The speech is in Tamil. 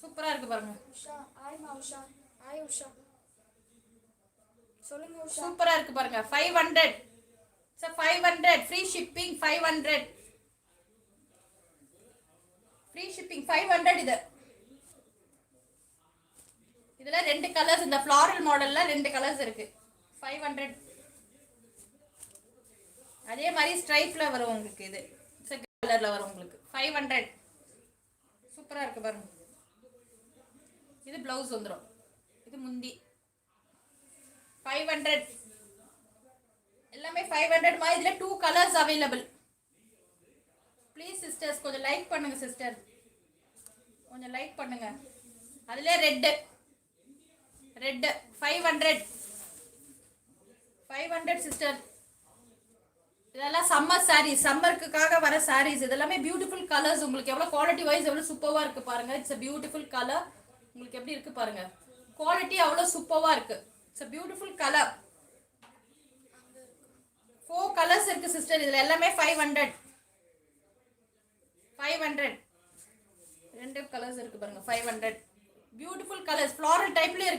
சூப்பரா இருக்கு பாருங்க. உஷா ஹாய்மா உஷா. ஹாய் உஷா. சொல்லுங்க உஷா. சூப்பரா இருக்கு பாருங்க. 500. Sir 500 free shipping. 500 free shipping. 500 இது. இதுல ரெண்டு கலர்ஸ், இந்த ஃப்ளாரல் மாடல்ல ரெண்டு கலர்ஸ் இருக்கு. 500. அதே மாதிரி ஸ்ட்ரைப்ல வரும் உங்களுக்கு. இது செகண்ட் கலர்ல வரும் உங்களுக்கு. 500 சூப்பரா இருக்கு பாருங்க. இது பிளவுஸ் வந்துடும். இது முந்தி. 500 எல்லாமே 500 மா. இதுல 2 கலர்ஸ் அவைலபிள். ப்ளீஸ் சிஸ்டர்ஸ் கொஞ்சம் லைக் பண்ணுங்க சிஸ்டர், கொஞ்சம் லைக் பண்ணுங்க. அதுல ரெட் 500 சிஸ்டர். இதெல்லாம் சம்மர் சாரீஸ், சம்மருக்காக வர சாரீஸ். இதெல்லாமே பியூட்டிஃபுல் கலர்ஸ். உங்களுக்கு எவ்வளவு குவாலிட்டி வைஸ் எவ்வளவு சூப்பர்வா இருக்கு பாருங்க. It's a beautiful colour. உங்களுக்கு எப்படி இருக்கு பாருங்க. குவாலிட்டி அவ்வளவு சூப்பர்வா இருக்கு. It's a beautiful colour. 4 colours இருக்கு சிஸ்டர். இதுல எல்லாமே 500 ரெண்டு கலர்ஸ் இருக்கு பாருங்க. 500 பியூட்டிஃபுல் கலர்ஸ். ஃப்ளாரல் டைப்ல இருக்கு.